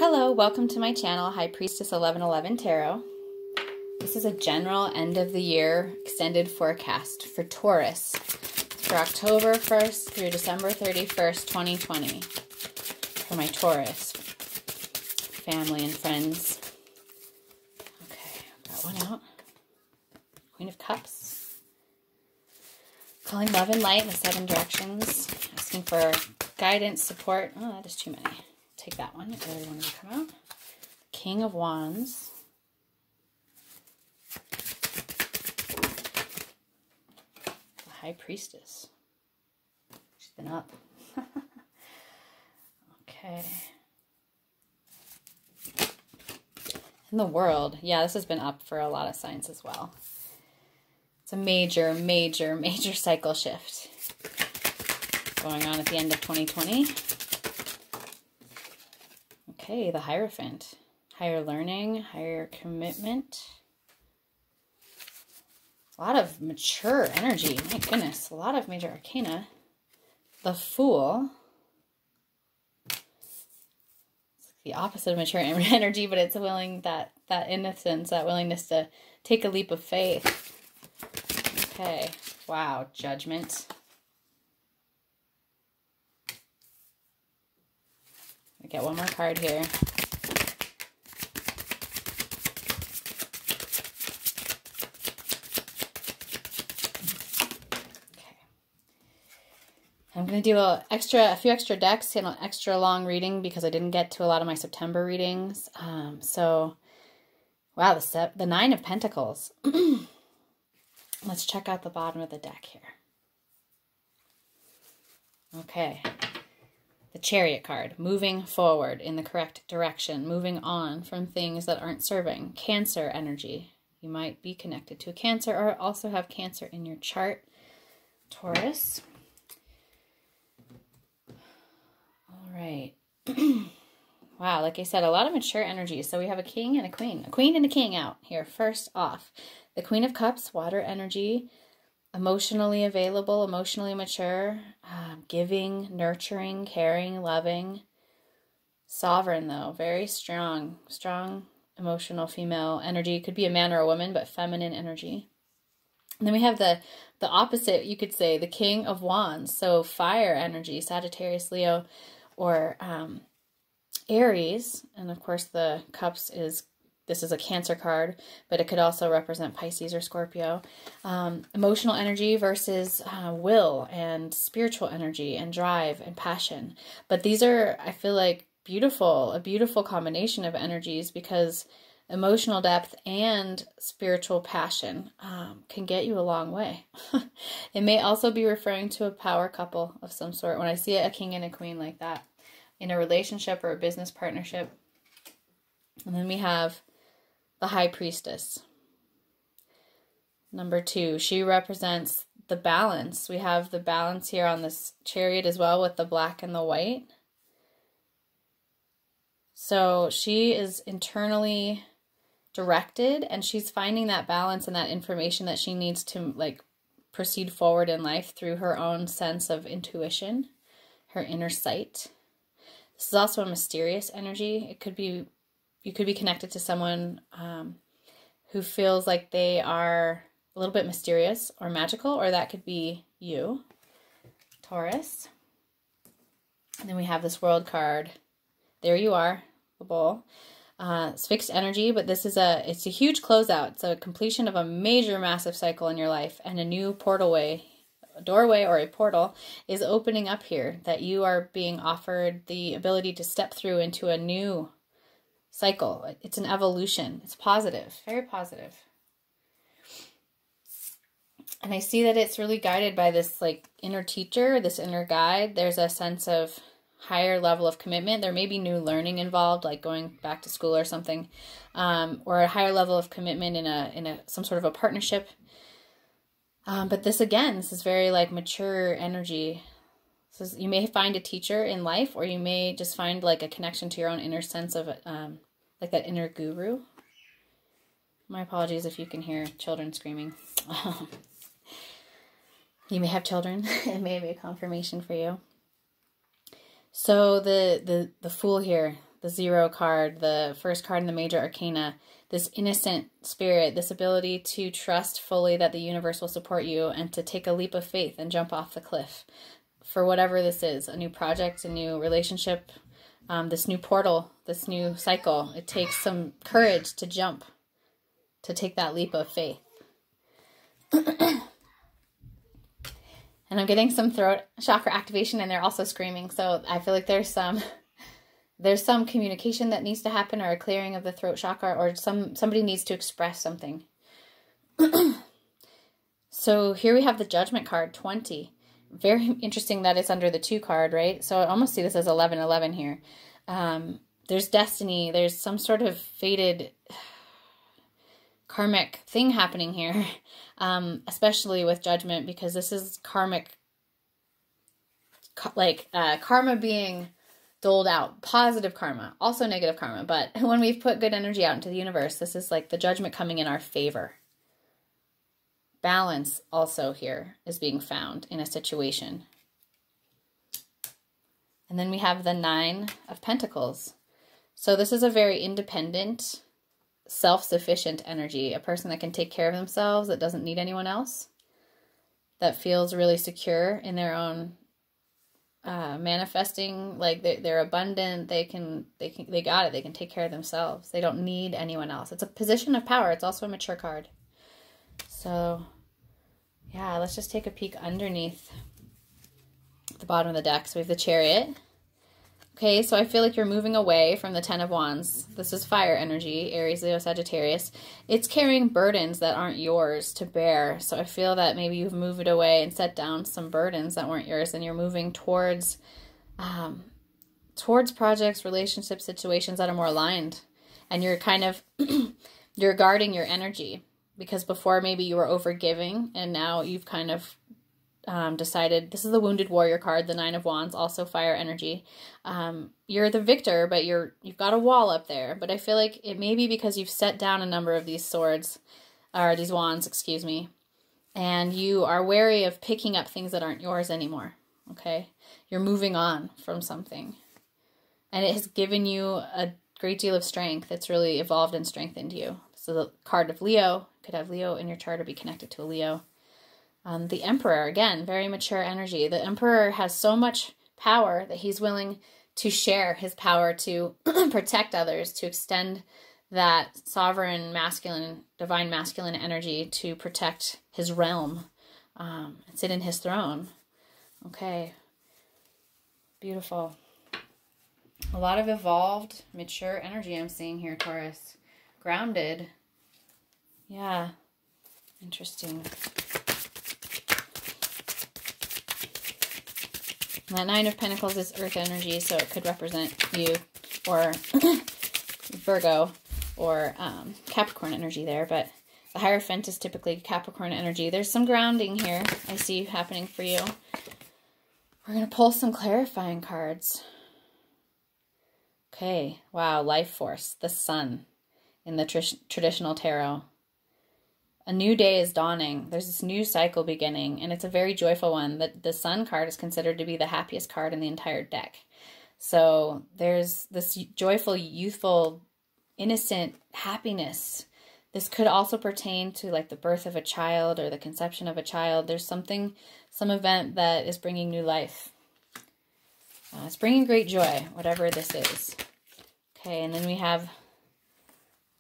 Hello, welcome to my channel, High Priestess 1111 Tarot. This is a general end of the year extended forecast for Taurus for October 1st through December 31st, 2020. For my Taurus family and friends. Okay, got one out. Queen of Cups. Calling love and light in the 7 directions. Asking for guidance, support. Oh, that is too many. Take that one. I really wanted to come out. King of Wands. The High Priestess. She's been up. Okay. In the World. Yeah, this has been up for a lot of signs as well. It's a major, major, major cycle shift going on at the end of 2020. Okay, the Hierophant. Higher learning, higher commitment. A lot of mature energy. My goodness, a lot of major arcana. The Fool. It's the opposite of mature energy, but it's willing that innocence, that willingness to take a leap of faith. Okay, wow, Judgment. I get one more card here. Okay. I'm going to do a few extra decks and an extra long reading because I didn't get to a lot of my September readings. So, wow, the 9 of Pentacles. Let's check out the bottom of the deck here. Okay. The Chariot card, moving forward in the correct direction, moving on from things that aren't serving. Cancer energy. You might be connected to a Cancer or also have Cancer in your chart. Taurus. All right. Wow, like I said, a lot of mature energy. So we have a king and a queen. A queen and a king out here. First off, the Queen of Cups, water energy. Emotionally available, emotionally mature, giving, nurturing, caring, loving. Sovereign, though. Very strong emotional female energy. Could be a man or a woman, but feminine energy. And then we have the opposite, you could say, the King of Wands. So fire energy, Sagittarius, Leo, or Aries. And of course the Cups this is a Cancer card, but it could also represent Pisces or Scorpio. Emotional energy versus will and spiritual energy and drive and passion. But these are, I feel like, a beautiful combination of energies because emotional depth and spiritual passion can get you a long way. It may also be referring to a power couple of some sort. When I see a king and a queen like that in a relationship or a business partnership. And then we have the High Priestess. Number 2, she represents the balance. We have the balance here on this Chariot as well with the black and the white. So she is internally directed and she's finding that balance and that information that she needs to proceed forward in life through her own sense of intuition, her inner sight. This is also a mysterious energy. It could be You could be connected to someone who feels like they are a little bit mysterious or magical, or that could be you, Taurus. And then we have this World card. There you are, the Bull. It's fixed energy, but it's a huge closeout. It's a completion of a major, massive cycle in your life, and a new doorway or a portal is opening up here that you are being offered the ability to step through into a new cycle. It's an evolution. It's positive, very positive. And I see that it's really guided by this inner teacher, this inner guide. There's a sense of higher level of commitment. There may be new learning involved, like going back to school or something, or a higher level of commitment in some sort of a partnership. But this is very mature energy. So you may find a teacher in life, or you may just find a connection to your own inner sense of that inner guru. My apologies if you can hear children screaming. You may have children. It may be a confirmation for you. So the Fool here, the Zero card, the first card in the Major Arcana, this innocent spirit, this ability to trust fully that the universe will support you and to take a leap of faith and jump off the cliff for whatever this is, a new project, a new relationship, this new portal, this new cycle. It takes some courage to jump, to take that leap of faith. And I'm getting some throat chakra activation, and they're also screaming. So I feel like there's some communication that needs to happen, or a clearing of the throat chakra, or somebody needs to express something. So here we have the Judgment card, 20. Very interesting that it's under the 2 card, right? So I almost see this as 11-11 here. There's destiny. There's some sort of fated karmic thing happening here, especially with Judgment, because this is karmic, like karma being doled out, positive karma, also negative karma. But when we've put good energy out into the universe, this is like the Judgment coming in our favor. Balance also here is being found in a situation. And then we have the 9 of Pentacles. So this is a very independent, self-sufficient energy, a person that can take care of themselves, that doesn't need anyone else, that feels really secure in their own manifesting, like they're abundant, they got it, they can take care of themselves, they don't need anyone else. It's a position of power. It's also a mature card. So yeah, let's just take a peek underneath the bottom of the deck. So we have the Chariot. Okay, so I feel like you're moving away from the 10 of Wands. This is fire energy, Aries, Leo, Sagittarius. It's carrying burdens that aren't yours to bear. So I feel that maybe you've moved away and set down some burdens that weren't yours, and you're moving towards projects, relationships, situations that are more aligned. And you're kind of, you're guarding your energy, because before maybe you were overgiving, and now you've kind of decided. This is the Wounded Warrior card, the 9 of Wands, also fire energy. You're the victor, but you've got a wall up there. But I feel like it may be because you've set down a number of these swords, or these wands, excuse me, and you are wary of picking up things that aren't yours anymore. Okay, you're moving on from something, and it has given you a great deal of strength. It's really evolved and strengthened you. So the card of Leo, could have Leo in your chart or be connected to a Leo. The Emperor, again, very mature energy. The Emperor has so much power that he's willing to share his power to protect others, to extend that sovereign masculine, divine masculine energy to protect his realm, and sit in his throne. Okay, beautiful. A lot of evolved, mature energy I'm seeing here, Taurus. Grounded. Yeah, interesting. That 9 of Pentacles is earth energy, so it could represent you, or Virgo, or Capricorn energy there, but the Hierophant is typically Capricorn energy. There's some grounding here I see happening for you. We're going to pull some clarifying cards. Okay, wow, Life Force, the Sun in the traditional tarot. A new day is dawning. There's this new cycle beginning, and it's a very joyful one. The Sun card is considered to be the happiest card in the entire deck. So there's this joyful, youthful, innocent happiness. This could also pertain to like the birth of a child or the conception of a child. There's something, some event that is bringing new life. It's bringing great joy, whatever this is. Okay, and then we have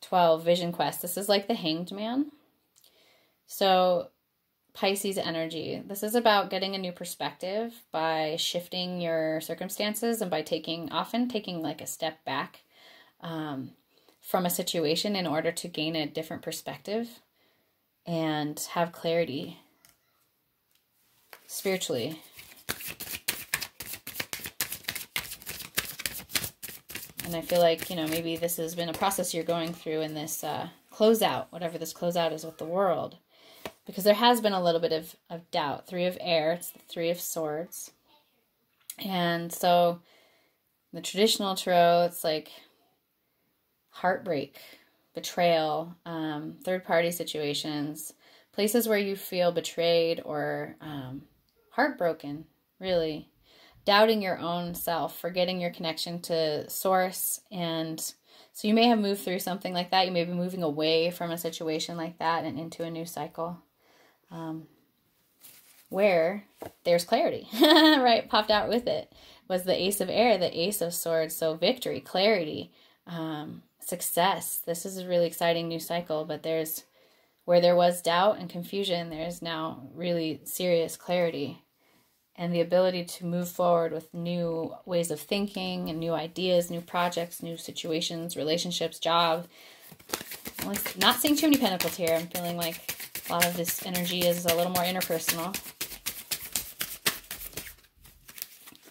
12, Vision Quest. This is like the Hanged Man. So Pisces energy. This is about getting a new perspective by shifting your circumstances and by often taking like a step back from a situation in order to gain a different perspective and have clarity spiritually. And I feel like, maybe this has been a process you're going through in this closeout, whatever this closeout is with the world. Because there has been a little bit of doubt. 3 of Air, it's the 3 of Swords. And so the traditional tarot, it's like heartbreak, betrayal, third-party situations, places where you feel betrayed or heartbroken, really. doubting your own self, forgetting your connection to source. And so you may have moved through something like that. You may be moving away from a situation like that and into a new cycle where there's clarity, right? Popped out with it was the Ace of Air, the Ace of Swords. So victory, clarity, success. This is a really exciting new cycle, but where there was doubt and confusion, there's now really serious clarity and the ability to move forward with new ways of thinking and new ideas, new projects, new situations, relationships, job. I'm not seeing too many pentacles here. I'm feeling like a lot of this energy is a little more interpersonal.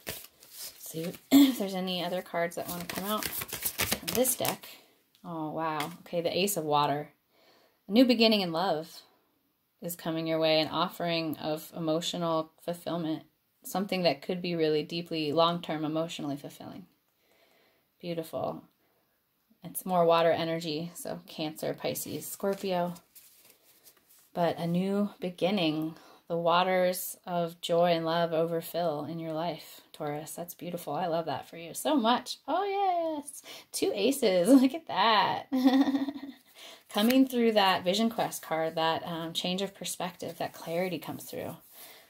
Let's see if there's any other cards that want to come out from this deck. Oh, wow. Okay, the Ace of Water. A new beginning in love is coming your way, an offering of emotional fulfillment, something that could be really deeply long-term emotionally fulfilling. Beautiful. It's more water energy, so Cancer, Pisces, Scorpio. But a new beginning, the waters of joy and love overfill in your life, Taurus. That's beautiful. I love that for you so much. Oh, yes. 2 aces. Look at that. Coming through that Vision Quest card, that change of perspective, that clarity comes through.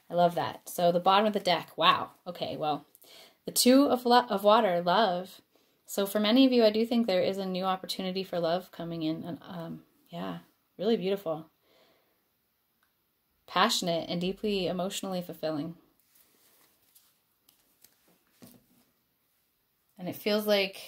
I love that. So the bottom of the deck, wow. Okay, well, the 2 of water, love. So for many of you, I do think there is a new opportunity for love coming in. And yeah, really beautiful. Passionate and deeply emotionally fulfilling. And it feels like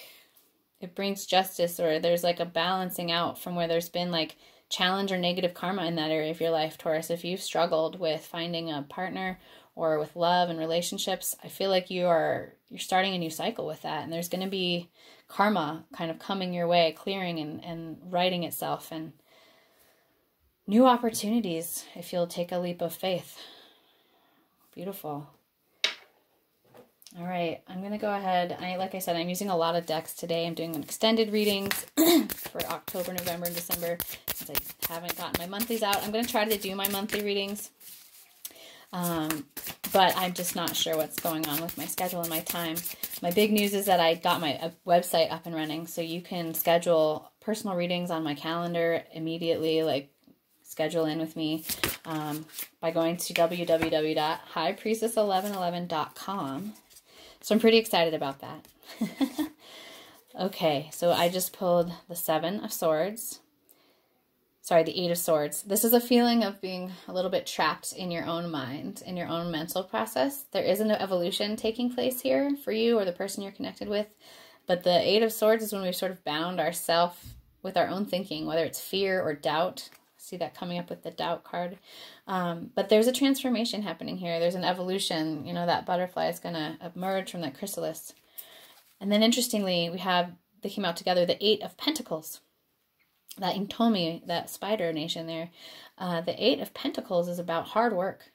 it brings justice, or there's like a balancing out from where there's been like challenge or negative karma in that area of your life, Taurus. If you've struggled with finding a partner or with love and relationships, I feel like you're starting a new cycle with that. And there's going to be karma kind of coming your way, clearing and righting itself, and new opportunities if you'll take a leap of faith. Beautiful. All right, I'm going to go ahead. Like I said, I'm using a lot of decks today. I'm doing extended readings for October, November, and December, since I haven't gotten my monthlies out. I'm going to try to do my monthly readings, but I'm just not sure what's going on with my schedule and my time. My big news is that I got my website up and running, so you can schedule personal readings on my calendar immediately, like schedule in with me by going to www.highpriestess1111.com. So I'm pretty excited about that. Okay, so I just pulled the 7 of Swords. Sorry, the 8 of Swords. This is a feeling of being a little bit trapped in your own mind, in your own mental process. There is an evolution taking place here for you or the person you're connected with. But the 8 of Swords is when we've sort of bound ourselves with our own thinking, whether it's fear or doubt. See that coming up with the doubt card. But there's a transformation happening here. There's an evolution. You know, that butterfly is going to emerge from that chrysalis. And then interestingly, they came out together, the 8 of Pentacles. That Intomi, that spider nation there. The 8 of Pentacles is about hard work.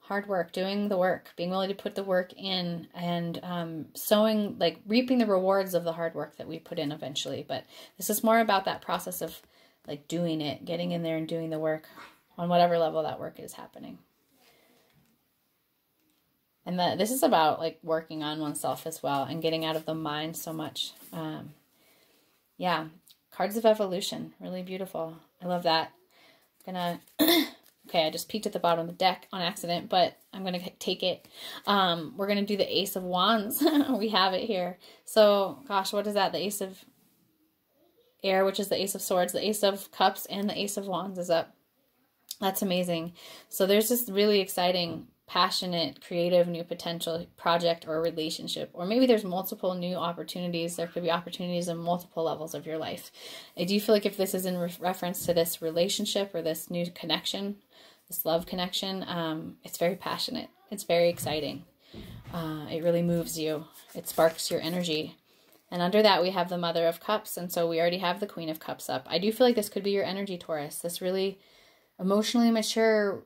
Hard work, doing the work, being willing to put the work in, and sowing, like reaping the rewards of the hard work that we put in eventually. But this is more about that process of like doing it, getting in there and doing the work on whatever level that work is happening. And this is about like working on oneself as well and getting out of the mind so much. Yeah, cards of evolution, really beautiful. I love that. I'm gonna, okay, I just peeked at the bottom of the deck on accident, but I'm gonna take it. We're gonna do the Ace of Wands. We have it here. So, gosh, what is that? The Ace of Air, which is the Ace of Swords, the Ace of Cups, and the Ace of Wands is up. That's amazing. So there's this really exciting, passionate, creative, new potential project or relationship. Or maybe there's multiple new opportunities. There could be opportunities in multiple levels of your life. I do feel like if this is in reference to this relationship or this new connection, this love connection, it's very passionate. It's very exciting. It really moves you. It sparks your energy. And under that, we have the Mother of Cups. And so we already have the Queen of Cups up. I do feel like this could be your energy, Taurus. This really emotionally mature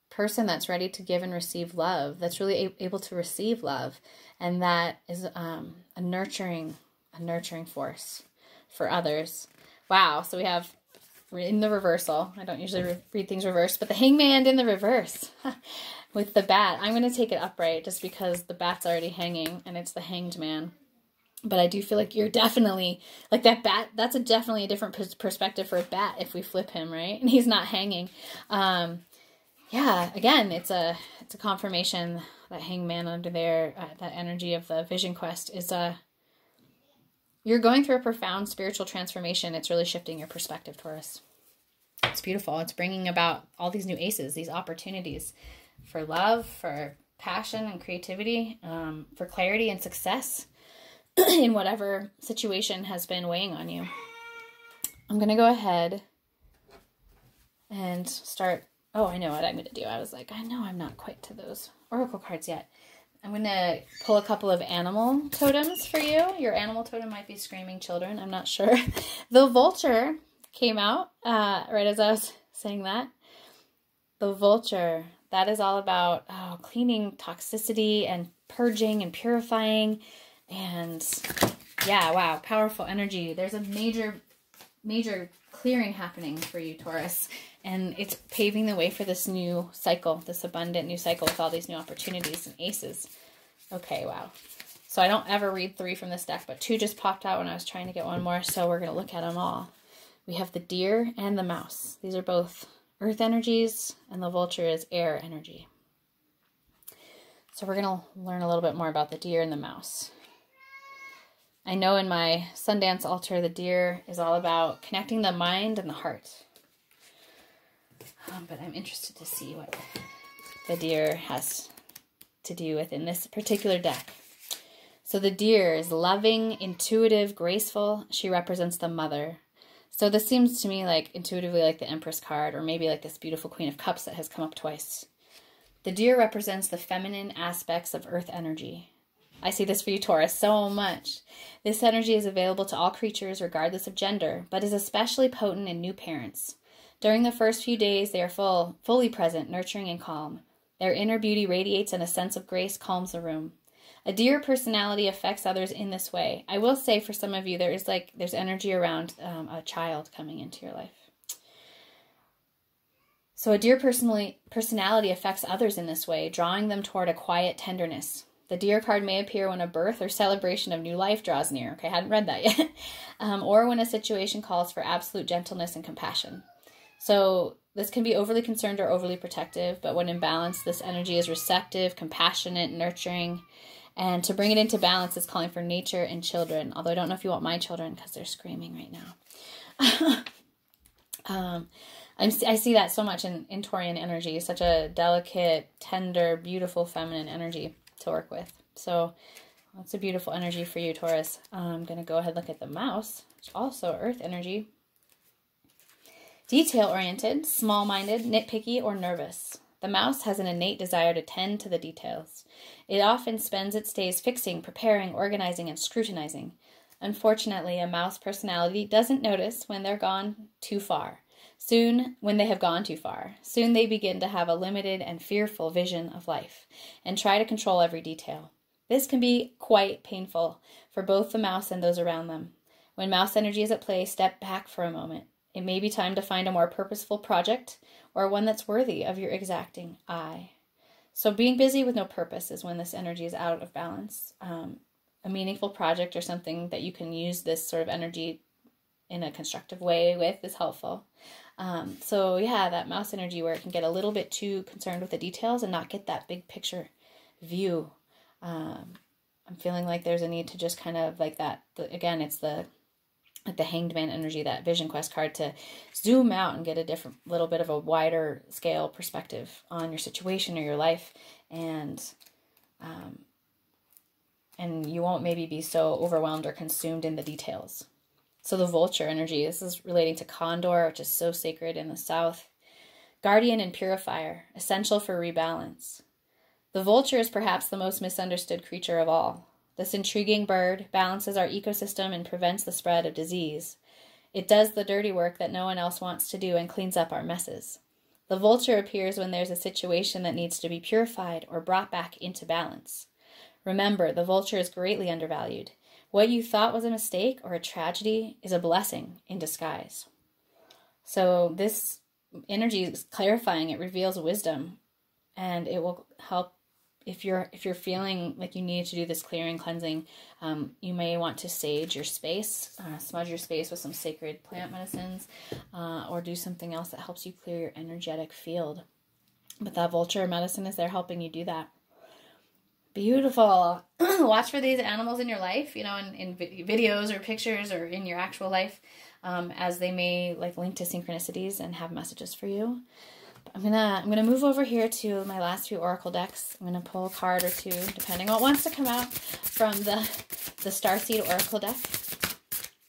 person that's ready to give and receive love. That's really able to receive love. And that is a nurturing force for others. Wow. So we have in the reversal. I don't usually read things reversed, but the Hangman in the reverse with the bat. I'm going to take it upright just because the bat's already hanging and it's the Hanged Man. But I do feel like you're definitely, like that bat, that's definitely a different perspective for a bat if we flip him, right? And he's not hanging. Yeah, again, it's a confirmation that Hangman under there, that energy of the Vision Quest is you're going through a profound spiritual transformation. It's really shifting your perspective, Taurus. It's beautiful. It's bringing about all these new aces, these opportunities for love, for passion and creativity, for clarity and success in whatever situation has been weighing on you. I'm going to go ahead and start. Oh, I know what I'm going to do. I was like, I know I'm not quite to those oracle cards yet. I'm going to pull a couple of animal totems for you. Your animal totem might be screaming children. I'm not sure. The Vulture came out right as I was saying that. The Vulture, that is all about cleaning toxicity and purging and purifying. And yeah, wow, powerful energy. There's a major clearing happening for you, Taurus. And it's paving the way for this new cycle, this abundant new cycle with all these new opportunities and aces. Okay, wow. So I don't ever read 3 from this deck, but 2 just popped out when I was trying to get one more, so we're going to look at them all. We have the deer and the mouse. These are both earth energies, and the vulture is air energy. So we're going to learn a little bit more about the deer and the mouse. I know in my Sundance altar, the deer is all about connecting the mind and the heart. But I'm interested to see what the deer has to do within this particular deck. So the deer is loving, intuitive, graceful. She represents the mother. So this seems to me like intuitively like the Empress card, or maybe like this beautiful Queen of Cups that has come up twice. The deer represents the feminine aspects of earth energy. I see this for you, Taurus, so much. This energy is available to all creatures regardless of gender, but is especially potent in new parents. During the first few days, they are fully present, nurturing and calm. Their inner beauty radiates and a sense of grace calms the room. A deer personality affects others in this way. I will say for some of you, there's energy around a child coming into your life. So a deer personality affects others in this way, drawing them toward a quiet tenderness. The deer card may appear when a birth or celebration of new life draws near. Okay, I hadn't read that yet. Or when a situation calls for absolute gentleness and compassion. So this can be overly concerned or overly protective, but when in balance, this energy is receptive, compassionate, nurturing. And to bring it into balance is calling for nature and children. Although I don't know if you want my children because they're screaming right now. I see that so much in Taurian energy, such a delicate, tender, beautiful, feminine energy to work with. So that's a beautiful energy for you, Taurus. I'm going to go ahead and look at the mouse, which is also earth energy. Detail-oriented, small-minded, nitpicky, or nervous. The mouse has an innate desire to tend to the details. It often spends its days fixing, preparing, organizing, and scrutinizing. Unfortunately, a mouse personality doesn't notice when they're gone too far. When they have gone too far, soon they begin to have a limited and fearful vision of life and try to control every detail. This can be quite painful for both the mouse and those around them. When mouse energy is at play, step back for a moment. It may be time to find a more purposeful project or one that's worthy of your exacting eye. So being busy with no purpose is when this energy is out of balance. A meaningful project or something that you can use this sort of energy in a constructive way with is helpful. So yeah, that mouse energy where it can get a little bit too concerned with the details and not get that big picture view. I'm feeling like there's a need to just kind of like that. Again, it's the Hanged Man energy, that Vision Quest card, to zoom out and get a different, little bit of a wider scale perspective on your situation or your life, and you won't maybe be so overwhelmed or consumed in the details. So the Vulture energy, this is relating to Condor, which is so sacred in the South. Guardian and Purifier, essential for rebalance. The vulture is perhaps the most misunderstood creature of all. This intriguing bird balances our ecosystem and prevents the spread of disease. It does the dirty work that no one else wants to do and cleans up our messes. The vulture appears when there's a situation that needs to be purified or brought back into balance. Remember, the vulture is greatly undervalued. What you thought was a mistake or a tragedy is a blessing in disguise. So this energy is clarifying. It reveals wisdom, and it will help if you're feeling like you need to do this clearing, cleansing. You may want to sage your space, smudge your space with some sacred plant medicines, or do something else that helps you clear your energetic field. But that vulture medicine is there helping you do that. Beautiful. Watch for these animals in your life, you know, in videos or pictures or in your actual life, as they may like link to synchronicities and have messages for you. I'm gonna move over here to my last few oracle decks. I'm gonna pull a card or two, depending on what wants to come out from the Starseed Oracle deck,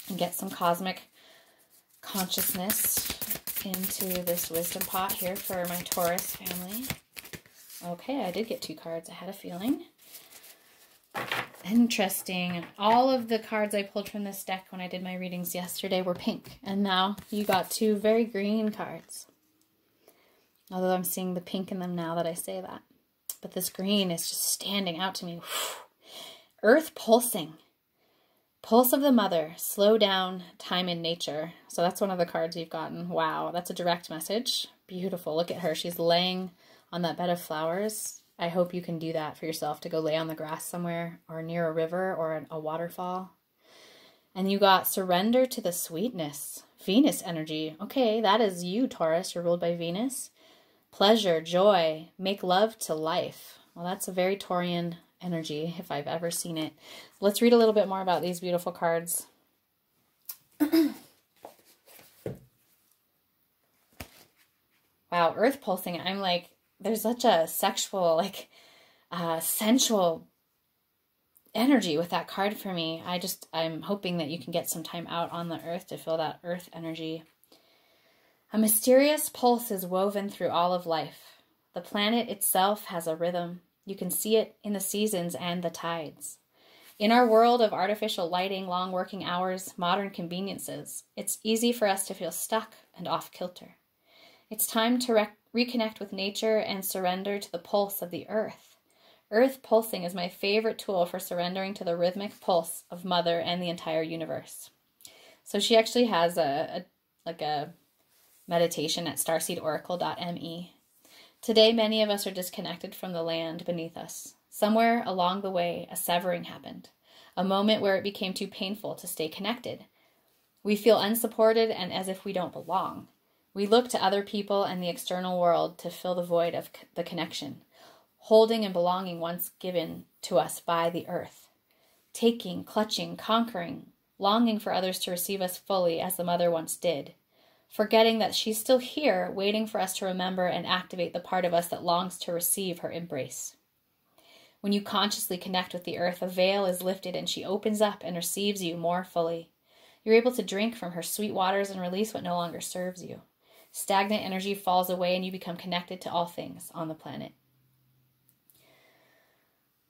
and get some cosmic consciousness into this wisdom pot here for my Taurus family. Okay, I did get 2 cards. I had a feeling. Interesting. All of the cards I pulled from this deck when I did my readings yesterday were pink, and now you got 2 very green cards. Although I'm seeing the pink in them now that I say that. But this green is just standing out to me. Earth pulsing. Pulse of the mother. Slow down. Time in nature. So that's one of the cards you've gotten. Wow, that's a direct message. Beautiful. Look at her. She's laying on that bed of flowers. I hope you can do that for yourself, to go lay on the grass somewhere or near a river or a waterfall. And you got surrender to the sweetness. Venus energy. Okay, that is you, Taurus. You're ruled by Venus. Pleasure, joy, make love to life. Well, that's a very Taurian energy if I've ever seen it. Let's read a little bit more about these beautiful cards. Wow, earth pulsing. I'm like, there's such a sexual, like, sensual energy with that card for me. I'm hoping that you can get some time out on the earth to feel that earth energy. A mysterious pulse is woven through all of life. The planet itself has a rhythm. You can see it in the seasons and the tides. In our world of artificial lighting, long working hours, modern conveniences, it's easy for us to feel stuck and off-kilter. It's time to reconnect with nature and surrender to the pulse of the earth. Earth pulsing is my favorite tool for surrendering to the rhythmic pulse of Mother and the entire universe. So she actually has a meditation at starseedoracle.me. Today, many of us are disconnected from the land beneath us. Somewhere along the way, a severing happened, a moment where it became too painful to stay connected. We feel unsupported and as if we don't belong. We look to other people and the external world to fill the void of the connection, holding and belonging once given to us by the earth. Taking, clutching, conquering, longing for others to receive us fully as the mother once did. Forgetting that she's still here, waiting for us to remember and activate the part of us that longs to receive her embrace. When you consciously connect with the earth, a veil is lifted and she opens up and receives you more fully. You're able to drink from her sweet waters and release what no longer serves you. Stagnant energy falls away and you become connected to all things on the planet.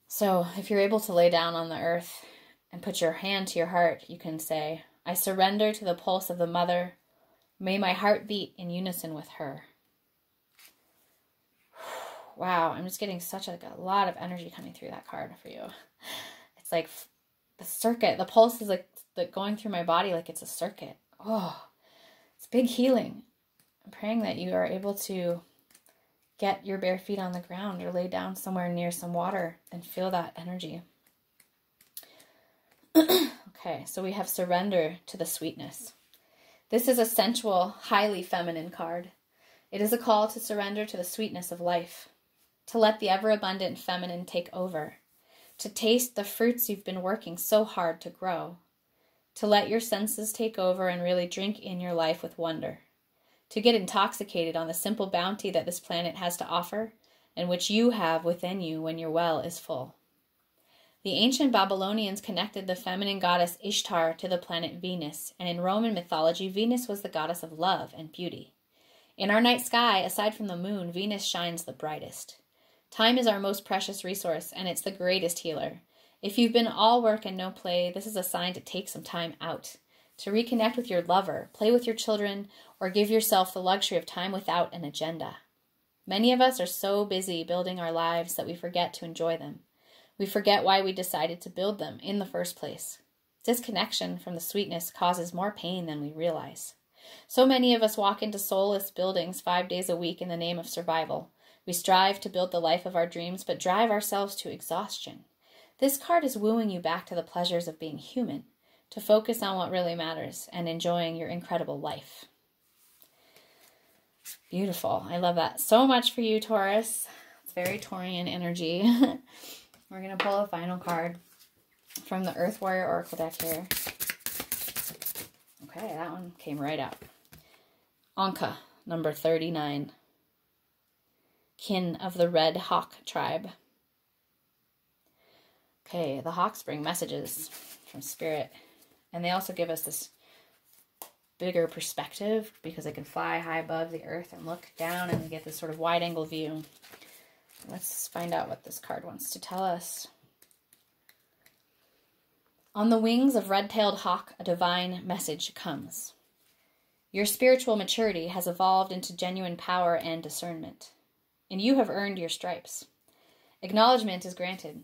So if you're able to lay down on the earth and put your hand to your heart, you can say, I surrender to the pulse of the mother. May my heart beat in unison with her. Wow, I'm just getting such a lot of energy coming through that card for you. It's like the circuit, the pulse is like going through my body like it's a circuit. Oh, it's big healing. I'm praying that you are able to get your bare feet on the ground or lay down somewhere near some water and feel that energy. Okay, so we have surrender to the sweetness. This is a sensual, highly feminine card. It is a call to surrender to the sweetness of life, to let the ever-abundant feminine take over, to taste the fruits you've been working so hard to grow, to let your senses take over and really drink in your life with wonder, to get intoxicated on the simple bounty that this planet has to offer and which you have within you when your well is full. The ancient Babylonians connected the feminine goddess Ishtar to the planet Venus, and in Roman mythology, Venus was the goddess of love and beauty. In our night sky, aside from the moon, Venus shines the brightest. Time is our most precious resource, and it's the greatest healer. If you've been all work and no play, this is a sign to take some time out, to reconnect with your lover, play with your children, or give yourself the luxury of time without an agenda. Many of us are so busy building our lives that we forget to enjoy them. We forget why we decided to build them in the first place. Disconnection from the sweetness causes more pain than we realize. So many of us walk into soulless buildings 5 days a week in the name of survival. We strive to build the life of our dreams, but drive ourselves to exhaustion. This card is wooing you back to the pleasures of being human, to focus on what really matters and enjoying your incredible life. Beautiful. I love that so much for you, Taurus. It's very Taurian energy. We're going to pull a final card from the Earth Warrior Oracle deck here. Okay, that one came right out. Anka, number 39. Kin of the Red Hawk tribe. Okay, the hawks bring messages from Spirit. And they also give us this bigger perspective because they can fly high above the earth and look down and get this sort of wide-angle view. Let's find out what this card wants to tell us. On the wings of red-tailed hawk, a divine message comes. Your spiritual maturity has evolved into genuine power and discernment, and you have earned your stripes. Acknowledgement is granted.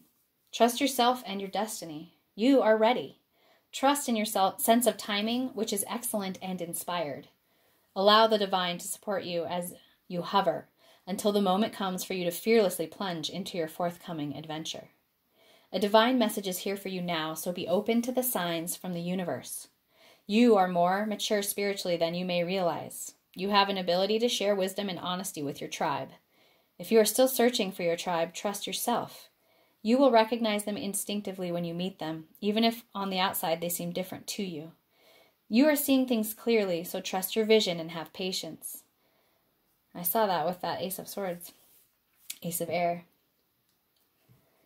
Trust yourself and your destiny. You are ready. Trust in your sense of timing, which is excellent and inspired. Allow the divine to support you as you hover until the moment comes for you to fearlessly plunge into your forthcoming adventure. A divine message is here for you now, so be open to the signs from the universe. You are more mature spiritually than you may realize. You have an ability to share wisdom and honesty with your tribe. If you are still searching for your tribe, trust yourself. You will recognize them instinctively when you meet them, even if on the outside they seem different to you. You are seeing things clearly, so trust your vision and have patience. I saw that with that Ace of Swords, Ace of Air.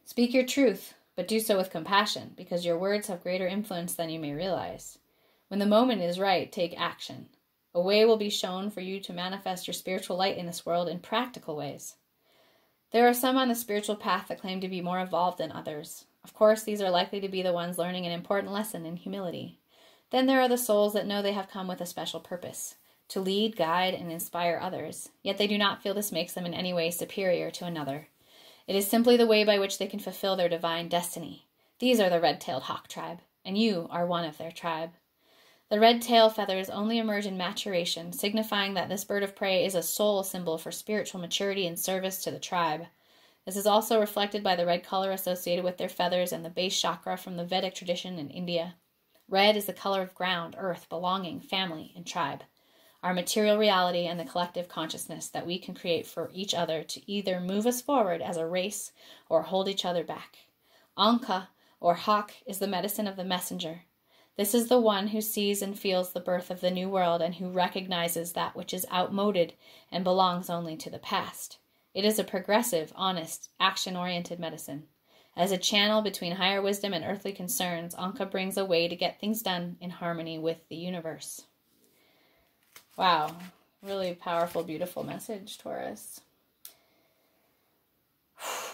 Speak your truth, but do so with compassion, because your words have greater influence than you may realize. When the moment is right, take action. A way will be shown for you to manifest your spiritual light in this world in practical ways. There are some on the spiritual path that claim to be more evolved than others. Of course, these are likely to be the ones learning an important lesson in humility. Then there are the souls that know they have come with a special purpose, to lead, guide, and inspire others, yet they do not feel this makes them in any way superior to another. It is simply the way by which they can fulfill their divine destiny. These are the red-tailed hawk tribe, and you are one of their tribe. The red tail feathers only emerge in maturation, signifying that this bird of prey is a soul symbol for spiritual maturity and service to the tribe. This is also reflected by the red color associated with their feathers and the base chakra from the Vedic tradition in India. Red is the color of ground, earth, belonging, family, and tribe. Our material reality and the collective consciousness that we can create for each other to either move us forward as a race or hold each other back. Anka, or hawk, is the medicine of the messenger. This is the one who sees and feels the birth of the new world and who recognizes that which is outmoded and belongs only to the past. It is a progressive, honest, action-oriented medicine. As a channel between higher wisdom and earthly concerns, Anka brings a way to get things done in harmony with the universe. Wow, really powerful, beautiful message, Taurus.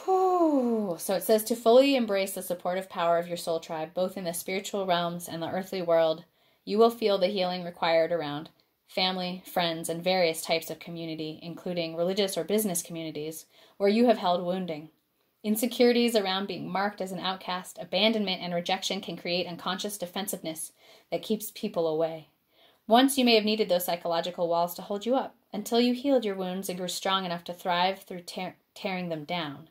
Whew. So it says to fully embrace the supportive power of your soul tribe, both in the spiritual realms and the earthly world, you will feel the healing required around family, friends, and various types of community, including religious or business communities, where you have held wounding. Insecurities around being marked as an outcast, abandonment, and rejection can create unconscious defensiveness that keeps people away. Once you may have needed those psychological walls to hold you up, until you healed your wounds and grew strong enough to thrive through tearing them down.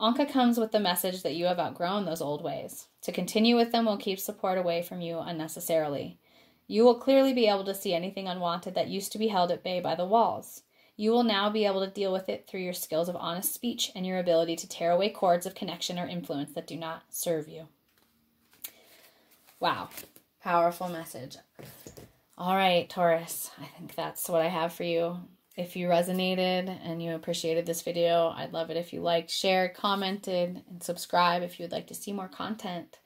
Anka comes with the message that you have outgrown those old ways. To continue with them will keep support away from you unnecessarily. You will clearly be able to see anything unwanted that used to be held at bay by the walls. You will now be able to deal with it through your skills of honest speech and your ability to tear away cords of connection or influence that do not serve you. Wow. Powerful message. All right, Taurus, I think that's what I have for you. If you resonated and you appreciated this video, I'd love it if you liked, shared, commented, and subscribe if you would like to see more content.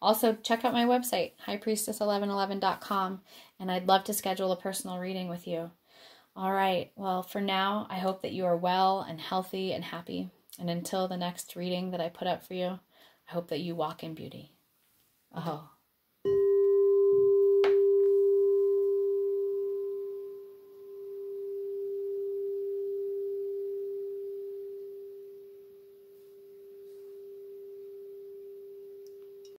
Also, check out my website, highpriestess1111.com, and I'd love to schedule a personal reading with you. All right, well, for now, I hope that you are well and healthy and happy. And until the next reading that I put up for you, I hope that you walk in beauty. Aho.